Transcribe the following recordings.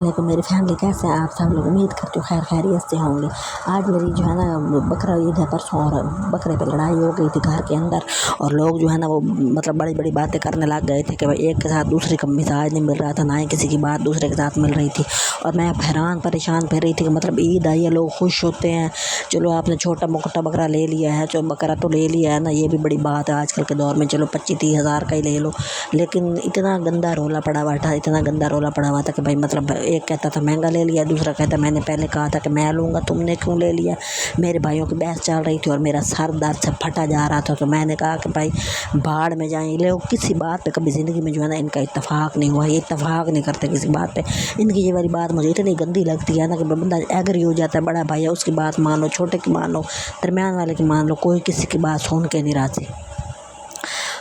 देखो मेरी फैमिली कैसे है, आप सब लोग उम्मीद करती हो खैर खैरियत से होंगे। आज मेरी जो है ना बकरा ईद है परसों, और बकरे पे लड़ाई हो गई थी घर के अंदर, और लोग जो है ना वो मतलब बड़ी बड़ी बातें करने लग गए थे कि भाई एक के साथ दूसरे का मिजाज नहीं मिल रहा था, ना ही किसी की बात दूसरे के साथ मिल रही थी। और मैं हैरान परेशान फिर रही थी कि मतलब ईद आई है, लोग खुश होते हैं, चलो आपने छोटा मोटा बकरा ले लिया है, जो बकरा तो ले लिया है ना, ये भी बड़ी बात है आजकल के दौर में, चलो 25-30 हज़ार का ही ले लो। लेकिन इतना गंदा रोला पड़ा हुआ था, इतना गंदा रोला पड़ा हुआ था कि भाई मतलब एक कहता था महंगा ले लिया, दूसरा कहता मैंने पहले कहा था कि मैं लूँगा, तुमने क्यों ले लिया। मेरे भाइयों की बहस चल रही थी और मेरा सर दर्द से फटा जा रहा था। तो मैंने कहा कि भाई भाड़ में जाएँ, लोग किसी बात पे कभी ज़िंदगी में जो है ना इनका इत्तेफाक नहीं हुआ, ये इत्तेफाक नहीं करते किसी बात पे। इनकी ये वाली बात मुझे इतनी गंदी लगती है ना कि बंदा एग्री हो जाता है, बड़ा भाई है उसकी बात मान लो, छोटे की मान लो, दरमियान वाले की मान लो, कोई किसी की बात सुन के नहीं राजी।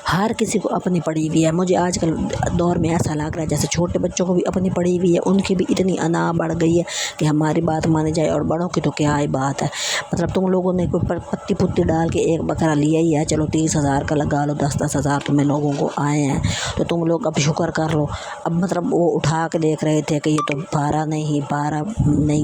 हर किसी को अपनी पड़ी हुई है। मुझे आजकल दौर में ऐसा लग रहा है जैसे छोटे बच्चों को भी अपनी पड़ी हुई है, उनकी भी इतनी अना बढ़ गई है कि हमारी बात मानी जाए, और बड़ों की तो क्या ही बात है। मतलब तुम लोगों ने कोई पत्ती पुत्ती डाल के एक बकरा लिया ही है, चलो 30 हज़ार का लगा लो, 10-10 हज़ार तुम्हें लोगों को आए हैं, तो तुम लोग अब शुक्र कर लो। अब मतलब वो उठा के देख रहे थे कि ये तो पारा नहीं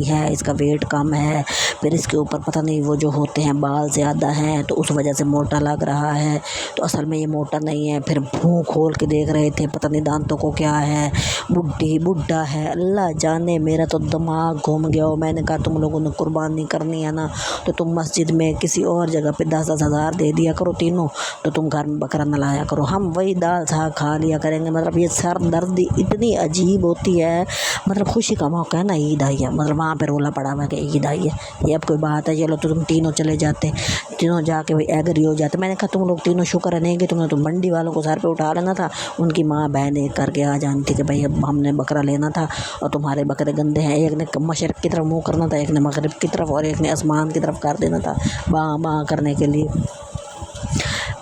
है, इसका वेट कम है, फिर इसके ऊपर पता नहीं वो जो होते हैं बाल ज़्यादा हैं तो उस वजह से मोटा लग रहा है, तो असल में ये मोटा नहीं है। फिर मुँह खोल के देख रहे थे, पता नहीं दांतों को क्या है, बुढ़ा है, अल्लाह जाने। मेरा तो दिमाग घूम गया। और मैंने कहा तुम लोगों ने कुर्बानी करनी है ना, तो तुम मस्जिद में किसी और जगह पे 10-10 हज़ार दे दिया करो तीनों, तो तुम घर में बकरा न लाया करो, हम वही दाल साग खा लिया करेंगे। मतलब ये सर दर्दी इतनी अजीब होती है। मतलब खुशी का मौका है ना, ईद आई है, मतलब वहाँ पे रोला पड़ा हुआ है कि ईद आई है, ये अब कोई बात है। चलो तो तुम तीनों चले जाते, तीनों जाके भाई एग्री हो जाते। मैंने कहा तुम लोग तीनों शुक्र नहीं कि तुमने तो मंडी वालों को सर पे उठा लेना था, उनकी माँ बहन एक करके आ जानी थी कि भाई अब हमने बकरा लेना था और तुम्हारे बकरे गंदे हैं। एक ने मशरक़ की तरफ मुँह करना था, एक ने मगरिब की तरफ, और एक ने आसमान की तरफ कर देना था बाँ बाँ करने के लिए।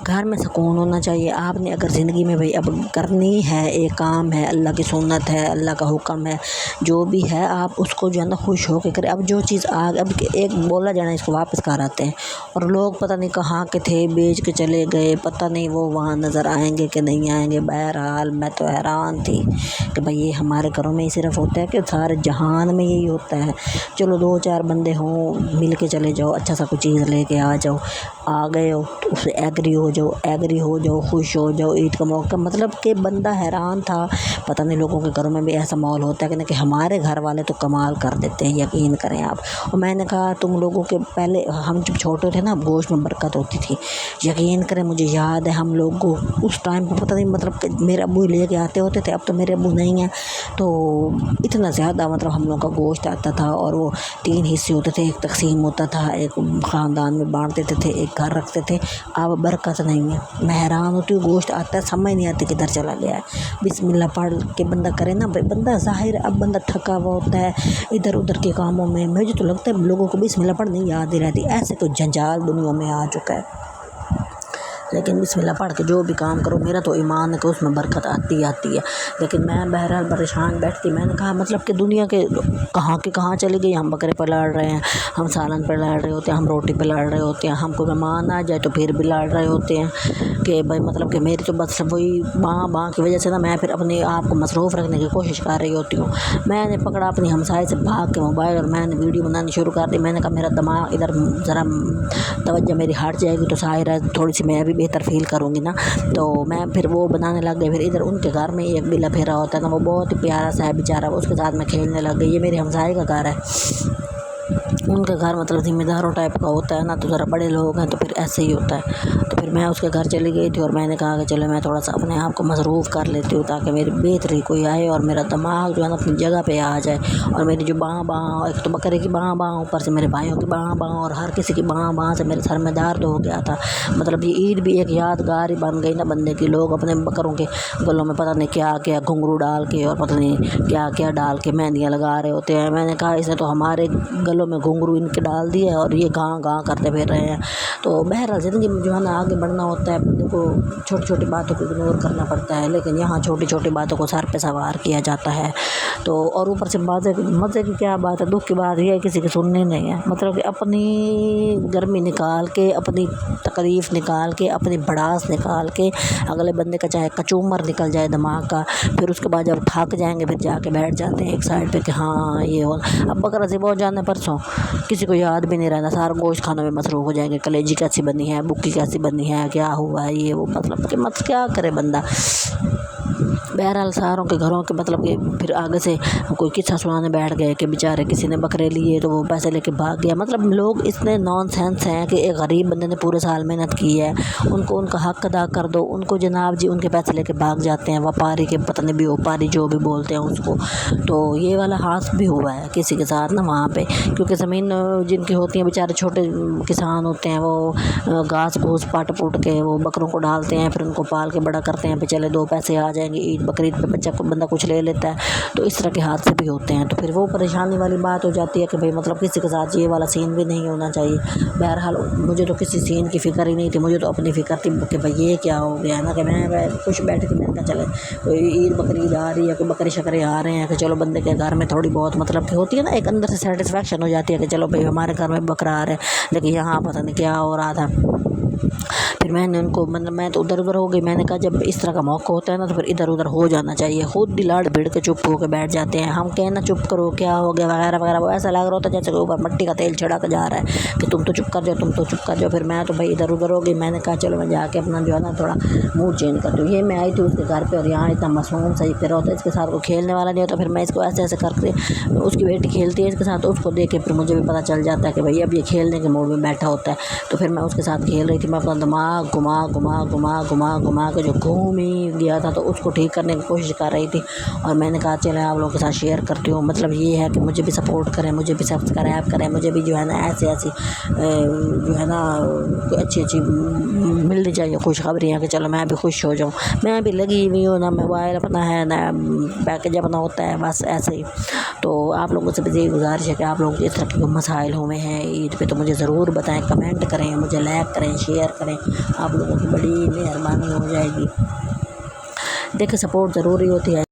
घर में सुकून होना चाहिए। आपने अगर ज़िंदगी में भाई अब करनी है, एक काम है, अल्लाह की सुन्नत है, अल्लाह का हुक्म है, जो भी है आप उसको जो है ना खुश हो के करें। अब जो चीज़ अब एक बोला जाना इसको वापस कर आते हैं, और लोग पता नहीं कहाँ के थे, बेच के चले गए, पता नहीं वो वहाँ नज़र आएंगे कि नहीं आएंगे। बहरहाल मैं तो हैरान थी कि भाई ये हमारे घरों में ही सिर्फ होता है कि सारे जहान में यही होता है। चलो 2-4 बंदे हों, मिल के चले जाओ, अच्छा सा कोई चीज़ लेके आ जाओ, आ गए हो तो उससे एग्री हो जाओ, खुश हो जाओ। ईद का मौका मतलब कि बंदा हैरान था। पता नहीं लोगों के घरों में भी ऐसा माहौल होता है कि हमारे घर वाले तो कमाल कर देते हैं, यकीन करें आप। और मैंने कहा तुम लोगों के पहले हम जब छोटे थे ना, गोश्त में बरकत होती थी, यकीन करें मुझे याद है हम लोग को उस टाइम पर पता नहीं मतलब कि मेरे अब्बू लेके आते होते थे, अब तो मेरे अब्बू नहीं हैं, तो इतना ज़्यादा मतलब हम लोग का गोश्त आता था, और वो 3 हिस्से होते थे, एक तकसीम होता था, एक ख़ानदान में बांट देते थे, एक घर रखते थे। अब बरकत नहीं है। मैं हैरान होती हूँ, गोश्त आता है समझ नहीं आती किधर चला गया है। बिस्मिल्लाह पढ़ के बंदा करे ना, बंदा ज़ाहिर अब बंदा थका हुआ होता है इधर उधर के कामों में। मुझे तो लगता है लोगों को बिस्मिल्लाह पढ़नी याद ही रहती, ऐसे तो जंजाल दुनिया में आ चुका है। लेकिन बिस्मिल्लाह पढ़ के जो भी काम करो, मेरा तो ईमान है कि उसमें बरकत आती है। लेकिन मैं बहरहाल परेशान बैठती। मैंने कहा मतलब कि दुनिया के कहाँ चली गई। हम बकरे पर लड़ रहे हैं, हम सालन पर लड़ रहे होते हैं, हम रोटी पर लड़ रहे होते हैं, हमको मेहमान आ जाए तो फिर भी लड़ रहे होते हैं कि भाई मतलब कि मेरी तो बस वही बाँ की वजह से ना मैं फिर अपने आप को मसरूफ़ रखने की कोशिश कर रही होती हूँ। मैंने पकड़ा अपनी हमसाए से भाग के मोबाइल, और मैंने वीडियो बनानी शुरू कर दी। मैंने कहा मेरा दिमाग इधर ज़रा तवज्जो मेरी हट जाएगी तो शायद थोड़ी सी मैं भी बेहतर फील करूँगी ना, तो मैं फिर वो बनाने लग गई। फिर इधर उनके घर में एक बिल्ला फेरा होता है ना, वो बहुत ही प्यारा सा है बेचारा, उसके साथ मैं खेलने लग गई। ये मेरे हमसाए का घर है, उनका घर मतलब ज़िम्मेदारों टाइप का होता है ना, तो ज़रा बड़े लोग हैं तो फिर ऐसे ही होता है। तो फिर मैं उसके घर चली गई थी, और मैंने कहा कि चलो मैं थोड़ा सा अपने आप को मसरूफ़ कर लेती हूँ ताकि मेरी बेहतरी कोई आए और मेरा दिमाग जो है ना अपनी जगह पे आ जाए। और मेरी जो बाँ एक तो बकरे की बाँ ऊपर से मेरे भाइयों की बाँ और हर किसी की बाँ से मेरे सर में दर्द हो गया था। मतलब ये ईद भी एक यादगार ही बन गई ना बंदे की। लोग अपने बकरों के गलों में पता नहीं क्या क्या घुंघरू डाल के और पता नहीं क्या क्या डाल के मेहंदियाँ लगा रहे होते हैं। मैंने कहा इसने तो हमारे गलों में घुंघरू گھنگرو ان کے ڈال دیے اور یہ گاں گاں کرتے پھر رہے ہیں. تو بہرحال زندگی میں جو ہے نا آگے بڑھنا ہوتا ہے بندے کو چھوٹی چھوٹی باتوں کو اگنور کرنا پڑتا ہے، لیکن یہاں چھوٹی چھوٹی باتوں کو سر پہ سوار کیا جاتا ہے. تو اور اوپر سے مزے کی کیا بات ہے، دکھ کی بات یہ ہے کسی کی سننی نہیں ہے. مطلب کہ اپنی گرمی نکال کے، اپنی تکلیف نکال کے، اپنی بڑاس نکال کے اگلے بندے کا چاہے کچومر نکل جائے دماغ کا، پھر اس کے بعد جب تھک جائیں گے پھر جا کے بیٹھ جاتے ہیں ایک سائڈ پہ کہ ہاں یہ ہو. اب بکرا ذبح ہو جانا پرسوں کسی کو یاد بھی نہیں رہنا، سارا گوشت کھانے میں مصروف ہو جائیں گے، کلیجی کیسی بنی ہے، بکی کیسی بنی ہے، کیا ہوا ہے، یہ وہ. مطلب کہ کیا کرے بندہ. بہرحال ساروں کے گھروں کے مطلب کہ پھر آگے سے کوئی قصہ سنانے بیٹھ گئے کہ بیچارے کسی نے بکرے لیے تو وہ پیسے لے کے بھاگ گیا. مطلب لوگ اتنے نان سینس ہیں کہ ایک غریب بندے نے پورے سال محنت کی ہے، ان کو ان کا حق ادا کر دو، ان کو جناب جی ان کے پیسے لے کے بھاگ جاتے ہیں. وپاری کے پتہ نہیں بھی وپاری جو بھی بولتے ہیں اس کو. تو یہ والا حادثہ بھی ہوا ہے کسی کے ساتھ نا وہاں پہ، کیونکہ زمین جن کی ہوتی ہیں بیچارے چھوٹے کسان ہوتے ہیں، وہ گھاس گھوس پاٹ پوٹ کے وہ بکروں کو ڈالتے ہیں، پھر ان کو پال کے بڑا کرتے ہیں، پھر چلے 2 پیسے آ جائیں گے، عید بقرعید پہ بچہ کو بندہ کچھ لے لیتا ہے. تو اس طرح کے حادثے بھی ہوتے ہیں. تو پھر وہ پریشانی والی بات ہو جاتی ہے کہ بھئی مطلب کسی کے ساتھ یہ والا سین بھی نہیں ہونا چاہیے. بہرحال مجھے تو کسی سین کی فکر ہی نہیں تھی، مجھے تو اپنی فکر تھی کہ بھئی یہ کیا ہو گیا نا، کہ میں خوش بیٹھ کے میں نے کہا چلے کوئی عید بقرعید آ رہی ہے، کوئی بکرے شکرے آ رہے ہیں کہ چلو بندے کے گھر میں تھوڑی بہت مطلب کہ ہوتی ہے نا ایک اندر سے سیٹسفیکشن ہو جاتی ہے کہ چلو بھئی ہمارے گھر میں بکرا آ رہے ہیں. لیکن یہاں پتہ نہیں کیا ہو رہا تھا. پھر میں نے ان کو میں تو ادھر ادھر ہو گئی. میں نے کہا جب اس طرح کا موقع ہوتا ہے نا تو پھر ادھر ادھر ہو جانا چاہیے. خود بھی لاڑ بھیڑ کے چپ ہو کے بیٹھ جاتے ہیں. ہم کہنا چپ کرو کیا ہو گیا وغیرہ وغیرہ، وہ ایسا لگ رہا ہوتا ہے جیسے کہ اوپر مٹی کا تیل چھڑک جا رہا ہے کہ تم تو چپ کر جاؤ، تم تو چپ کر جاؤ. پھر میں تو بھائی ادھر ادھر ہو گئی. میں نے کہا چلو میں جا کے اپنا جو ہے نا تھوڑا موڈ چینج کرتی ہوں. یہ میں آئی تھی اس کے گھر پہ اور یہاں اتنا معصوم صحیح پھر ہوتا ہے، اس کے ساتھ کوئی کھیلنے والا نہیں ہوتا. پھر میں اس کو ایسے ایسے کر کے، اس کی بیٹی کھیلتی ہے اس کے ساتھ، اس کو دیکھ کے پھر مجھے بھی پتہ چل جاتا ہے کہ بھائی اب یہ کھیلنے کے موڈ میں بیٹھا ہوتا ہے. تو پھر میں اس کے ساتھ کھیل رہی تھی. میں اپنا دماغ گھما کے جو گھوم ہی گیا تھا تو اس کو ٹھیک کرنے کی کوشش کر رہی تھی. اور میں نے کہا چلے آپ لوگوں کے ساتھ شیئر کرتی ہوں. مطلب یہ ہے کہ مجھے بھی سپورٹ کریں، مجھے بھی سبسکرائب کریں، مجھے بھی جو ہے نا ایسی جو ہے نا اچھی ملنی چاہیے خوشخبریاں کہ چلو میں بھی خوش ہو جاؤں. میں بھی لگی ہوئی ہوں، نہ موبائل اپنا ہے نہ پیکج اپنا ہوتا ہے، بس ایسے ہی. تو آپ لوگوں سے بھی یہی گزارش ہے کہ آپ لوگ اس طرح کے مسائل ہوئے ہیں عید پہ تو مجھے ضرور بتائیں، کمنٹ کریں، مجھے لائک کریں، شیئر کریں. آپ لوگوں کی بڑی مہربانی ہو جائے گی. دیکھیں سپورٹ ضروری ہوتی ہے.